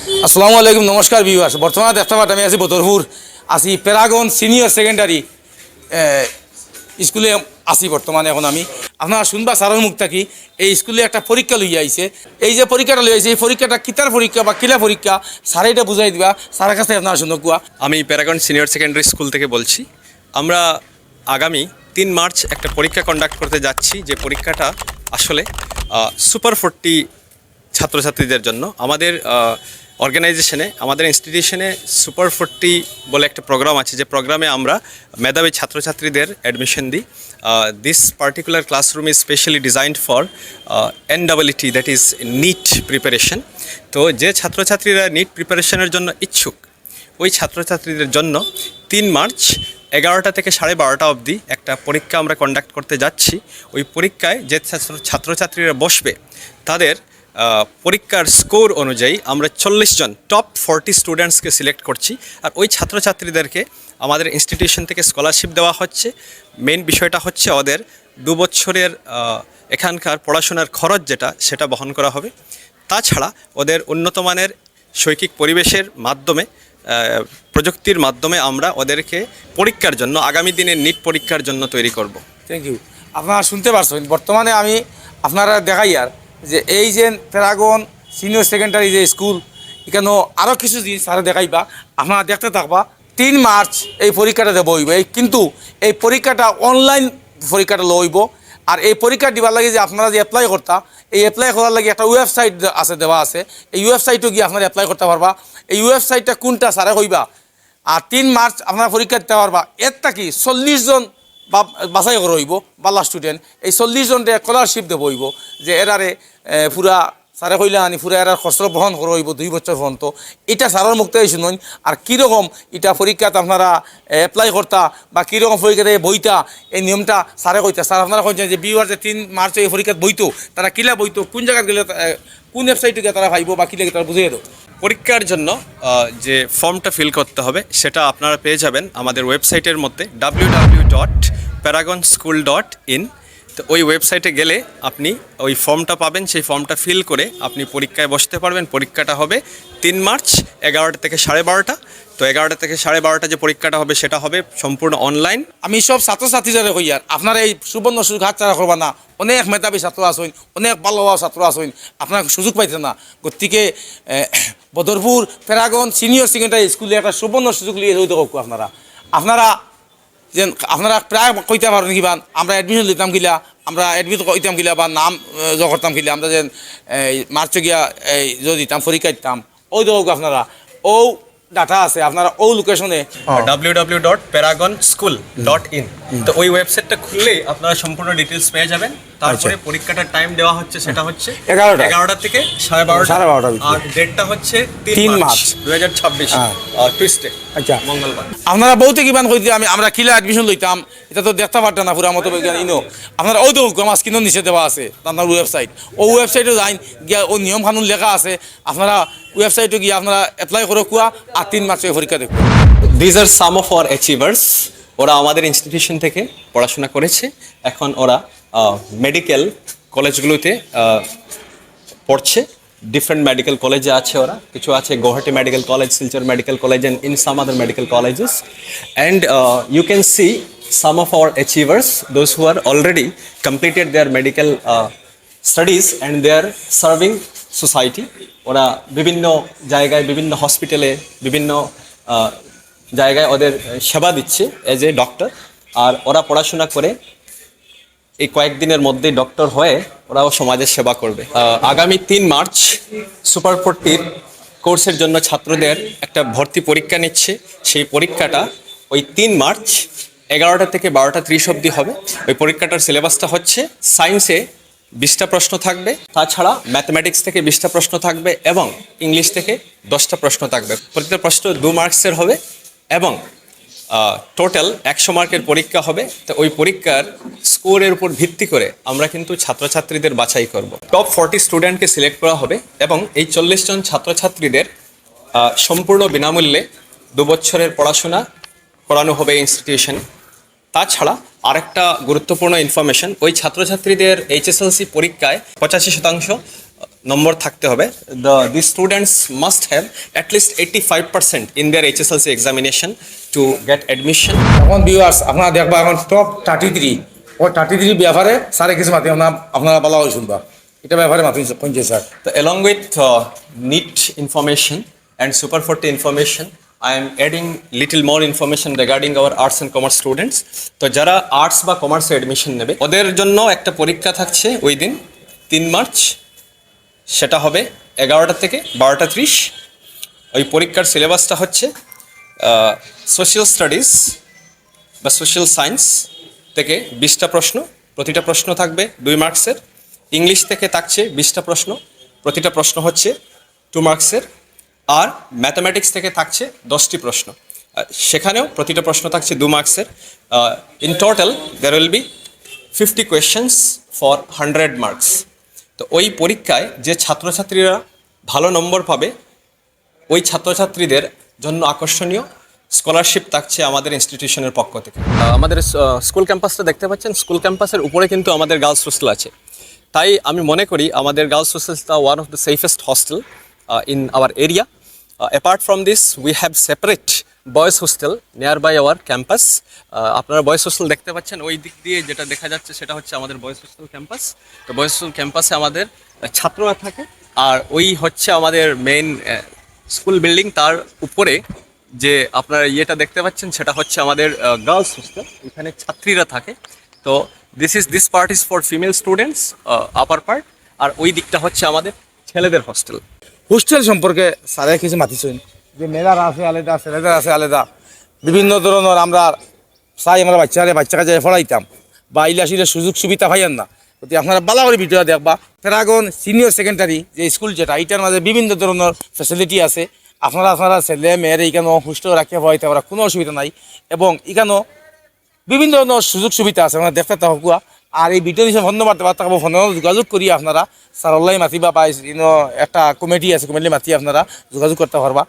আসসালামু আলাইকুম, নমস্কার ভিউয়ার্স। বর্তমানে দেখতে পাচ্ছি আমি আছি বদরপুর, আছি প্যারাগন সিনিয়র সেকেন্ডারি স্কুলে আছি বর্তমানে। এখন আমি আপনারা শুনবা স্যারের মুখ থাকি এই স্কুলে একটা পরীক্ষা লইয়া আইছে। এই যে পরীক্ষাটা লই আইছে, এই পরীক্ষাটা কিতার পরীক্ষা বা কিলা পরীক্ষা স্যার এটা বুঝাই দিবা। স্যারের কাছে আপনারা শুনুক কুয়া। আমি প্যারাগন সিনিয়র সেকেন্ডারি স্কুল থেকে বলছি। আমরা আগামী 3 মার্চ একটা পরীক্ষা কন্ডাক্ট করতে যাচ্ছি, যে পরীক্ষাটা আসলে সুপার 40 ছাত্রছাত্রীদের জন্য। আমাদের অর্গানাইজেশনে, আমাদের ইনস্টিটিউশনে সুপার 40 বলে একটা প্রোগ্রাম আছে, যে প্রোগ্রামে আমরা মেধাবী ছাত্রছাত্রীদের অ্যাডমিশন দিই। This particular classroom is specially designed for NEET, that is NEET preparation. তো যে ছাত্রছাত্রীরা নিট প্রিপারেশনের জন্য ইচ্ছুক, ওই ছাত্রছাত্রীদের জন্য 3 মার্চ 11টা থেকে 12:30 অবধি একটা পরীক্ষা আমরা কন্ডাক্ট করতে যাচ্ছি। ওই পরীক্ষায় যে ছাত্রছাত্রীরা বসবে, তাদের পরীক্ষার স্কোর অনুযায়ী আমরা 40 জন টপ 40 স্টুডেন্টসকে সিলেক্ট করছি। আর ওই ছাত্রছাত্রীদেরকে আমাদের ইনস্টিটিউশন থেকে স্কলারশিপ দেওয়া হচ্ছে। মেন বিষয়টা হচ্ছে ওদের 2 বছরের এখানকার পড়াশোনার খরচ সেটা বহন করা হবে। তাছাড়া ওদের উন্নত মানের শৈক্ষিক পরিবেশের মাধ্যমে, প্রযুক্তির মাধ্যমে আমরা ওদেরকে পরীক্ষার জন্য, আগামী দিনের নিট পরীক্ষার জন্য তৈরি করব। Thank you. আপনারা শুনতে পারছেন, বর্তমানে আমি আপনারা দেখাই আর যে এই যে প্যারাগন সিনিয়র সেকেন্ডারি যে স্কুল, এখানেও আরও কিছু জিনিস স্যারে দেখাইবা, আপনারা দেখতে থাকবা। 3 মার্চ এই পরীক্ষাটা দেবো হইব, কিন্তু এই পরীক্ষাটা অনলাইন পরীক্ষাটা লইব। আর এই পরীক্ষা দিবার লাগে যে আপনারা যে অ্যাপ্লাই করতা, এই অ্যাপ্লাই করার লাগে একটা ওয়েবসাইট আছে, দেওয়া আছে। এই ওয়েবসাইটও গিয়ে আপনারা অ্যাপ্লাই করতে পারবা। এই ওয়েবসাইটটা কোনটা স্যারে কইবা। আর 3 মার্চ আপনারা পরীক্ষা দিতে পারবা। এরটা কি 40 জন বাছাই করে হইব বালা স্টুডেন্ট। এই 40 জনকে স্কলারশিপ দেবো হইব, যে এরারে পুরা স্যারে কইলে আনি পুরা এরার খরচ বহন করে হইব 2 বছর পর্যন্ত। এটা স্যারের মুক্ত শুনুন। আর কীরকম এটা পরীক্ষাতে আপনারা অ্যাপ্লাই করতা বা কীরকম পরীক্ষাতে বইতা, এই নিয়মটা স্যারে কইতা। স্যার আপনারা কইছেন যে বিওয়ার যে 3 মার্চ এই পরীক্ষাত বইতো, তারা কিলা বইতো, কোন জায়গায় গেলে, কোন ওয়েবসাইটে গিয়ে তারা ভাইব বা কিলা তারা বুঝিয়ে দেবো। পরীক্ষার জন্য যে ফর্মটা ফিল করতে হবে, সেটা আপনারা পেয়ে যাবেন আমাদের ওয়েবসাইটের মধ্যে www.paragonschool.in। তো ওই ওয়েবসাইটে গেলে আপনি ওই ফর্মটা পাবেন। সেই ফর্মটা ফিল করে আপনি পরীক্ষায় বসতে পারবেন। পরীক্ষাটা হবে 3 মার্চ 11টা থেকে 12:30। তো 11টা থেকে 12:30 যে পরীক্ষাটা হবে, সেটা হবে সম্পূর্ণ অনলাইন। আমি সব ছাত্রছাত্রীরা কই আর আপনারা এই সুবর্ণ সুযোগ হাতছাড়া করবা না। অনেক মেধাবী ছাত্র আসেন, অনেক ভালো ছাত্র আসেন, আপনারা সুযোগ পাইতেন না। গতিকে বদরপুর প্যারাগন সিনিয়র সেকেন্ডারি স্কুলে একটা সুবর্ণ সুযোগ নিয়ে হইতে হোক। আপনারা যে আপনারা প্রায় কইতে পারেন কিবা আমরা অ্যাডমিশন দিতাম কিলা, আমরা অ্যাডমিট কইতাম কিলা বা নাম করতাম কিলা, আমরা যে মার্চে গিয়া যদি দিতাম পরীক্ষা দিতাম, ওই দেখো আপনারা ও ডাটা আছে, আপনারা ও লোকেশনে www.paragonschool.in। তো ওই ওয়েবসাইটটা খুললেই আপনারা সম্পূর্ণ ডিটেলস পেয়ে যাবেন। তারপরে পরীক্ষাটার টাইম দেওয়া হচ্ছে, সেটা হচ্ছে 11টা থেকে 12:30। আর ডেটটা হচ্ছে 3 মার্চ 2026, টুইসডে, আচ্ছা মঙ্গলবার। আপনারা বলতে কিমান কইতে আমরা কিলা অ্যাডমিশন লইতাম, এটা তো দেখতে পারতাম না পুরা মতো ইনো। আপনারা ওই তো মাস কিন্তু নিচে দেওয়া আছে আপনার ওয়েবসাইট, ও ওয়েবসাইটে যাই গিয়া ও নিয়ম কানুন লেখা আছে। আপনারা ওয়েবসাইটে গিয়ে আপনারা অ্যাপ্লাই করে কুয়া আর 3 মার্চে পরীক্ষা দেখুন। These are some of our achievers. ওরা আমাদের ইনস্টিটিউশন থেকে পড়াশোনা করেছে, এখন ওরা মেডিকেল কলেজগুলোতে পড়ছে। ডিফারেন্ট মেডিকেল কলেজে আছে ওরা, কিছু আছে Guwahati medical college, Silchar medical college, and in some other medical colleges. And you can see some of our achievers, those who are already completed their medical studies and they are serving society. ওরা বিভিন্ন জায়গায়, বিভিন্ন হসপিটালে, বিভিন্ন জায়গায় ওদের সেবা দিচ্ছে এজ এ ডক্টর। আর ওরা পড়াশোনা করে এই কয়েকদিনের মধ্যে ডক্টর হয়ে ওরাও সমাজের সেবা করবে। আগামী 3 মার্চ সুপার 40 কোর্সের জন্য ছাত্রদের একটা ভর্তি পরীক্ষা নিচ্ছে। সেই পরীক্ষাটা ওই 3 মার্চ 11টা থেকে 12:30 অবধি হবে। ওই পরীক্ষাটার সিলেবাসটা হচ্ছে সায়েন্সে 20টা প্রশ্ন থাকবে, তাছাড়া ম্যাথমেটিক্স থেকে 20টা প্রশ্ন থাকবে এবং ইংলিশ থেকে 10টা প্রশ্ন থাকবে। প্রতিটা প্রশ্ন 2 মার্কসের হবে এবং টোটাল 100 মার্কের পরীক্ষা হবে। তো ওই পরীক্ষার স্কোরের উপর ভিত্তি করে আমরা কিন্তু ছাত্রছাত্রীদের বাছাই করব। টপ 40 স্টুডেন্টকে সিলেক্ট করা হবে এবং এই 40 জন ছাত্রছাত্রীদের সম্পূর্ণ বিনামূল্যে 2 বছরের পড়াশোনা করানো হবে ইনস্টিটিউশনে। তাছাড়া আরেকটা গুরুত্বপূর্ণ ইনফরমেশন, ওই ছাত্রছাত্রীদের HSLC পরীক্ষায় 85% নম্বর থাকতে হবে। The students must have at least 85% in their HSLC examination to get admission. এখন ভিউয়ার্স আপনারা দেখবা এখন টপ 33 ও 33 ব্যাপারে স্যারে কিছু মাতি আপনারা বলা হয় শুনবা এটা ব্যাপারে মাতি পৌঁছে sir. So along with NEET information and Super 40 information, I am adding little more information regarding our arts and commerce students. তো যারা আর্টস বা কমার্সে অ্যাডমিশন নেবে ওদের জন্য একটা পরীক্ষা থাকছে ওই দিন 3 মার্চ, সেটা হবে 11টা থেকে 12:30। ওই পরীক্ষার সিলেবাসটা হচ্ছে সোশ্যাল স্টাডিজ বা সোশ্যাল সায়েন্স থেকে 20টা প্রশ্ন, প্রতিটা প্রশ্ন থাকবে 2 মার্কসের। ইংলিশ থেকে থাকছে 20টা প্রশ্ন, প্রতিটা প্রশ্ন হচ্ছে 2 মার্কসের। আর ম্যাথামেটিক্স থেকে থাকছে 10টি প্রশ্ন, সেখানেও প্রতিটা প্রশ্ন থাকছে 2 মার্কসের। In total there will be 50 questions for 100 marks. তো ওই পরীক্ষায় যে ছাত্রছাত্রীরা ভালো নম্বর পাবে ওই ছাত্রছাত্রীদের জন্য আকর্ষণীয় স্কলারশিপ থাকছে আমাদের ইনস্টিটিউশনের পক্ষ থেকে। আমাদের স্কুল ক্যাম্পাসটা দেখতে পাচ্ছেন, স্কুল ক্যাম্পাসের উপরে কিন্তু আমাদের গার্লস হোস্টেল আছে। তাই আমি মনে করি আমাদের গার্লস হোস্টেলটা one of the safest hostel in our area. Apart from this we have separate boys hostel nearby our campus. আপনারা বয়েজ হোস্টেল দেখতে পাচ্ছেন, ওই দিক দিয়ে যেটা দেখা যাচ্ছে সেটা হচ্ছে আমাদের বয়েজ হোস্টেল ক্যাম্পাস। তো বয়েজ হোস্টেল ক্যাম্পাসে আমাদের ছাত্ররা থাকে, আর ওই হচ্ছে আমাদের মেইন স্কুল বিল্ডিং। তার উপরে যে আপনারা ইয়েটা দেখতে পাচ্ছেন সেটা হচ্ছে আমাদের গার্লস হোস্টেল, এখানে ছাত্রীরা থাকে। তো this part is for female students, upper part. আর ওই দিকটা হচ্ছে আমাদের ছেলেদের হোস্টেল। হোস্টেল সম্পর্কে স্যারে কিছু মাতিছেন যে মেয়েরা আছে আলাদা, ছেলেদের আছে আলাদা, বিভিন্ন ধরনের আমরা চাই আমরা বাচ্চা কাছে পড়াইতাম বা ইলাশিলের সুযোগ সুবিধা পাইয়েন না। যদি আপনারা ভালো করে ভিডিও দেখবা, প্যারাগন সিনিয়র সেকেন্ডারি যে স্কুল যেটা এটার মাঝে বিভিন্ন ধরনের ফ্যাসিলিটি আছে। আপনারা ছেলে মেয়ের এখানেও সুস্থ রাখিয়া পড়াইতে পারা কোনো অসুবিধা নাই, এবং এখানেও বিভিন্ন ধরনের সুযোগ সুবিধা আছে আমরা দেখতে থাকুয়া। আর এই ভিডিও হিসেবে ফোন নাম্বার দেওয়া থাকবো, ফোনে যোগাযোগ করি আপনারা স্যার অনলাইন মাতিবা বা একটা কমিটি আছে, কমিটি মাতি আপনারা যোগাযোগ করতে পারবা।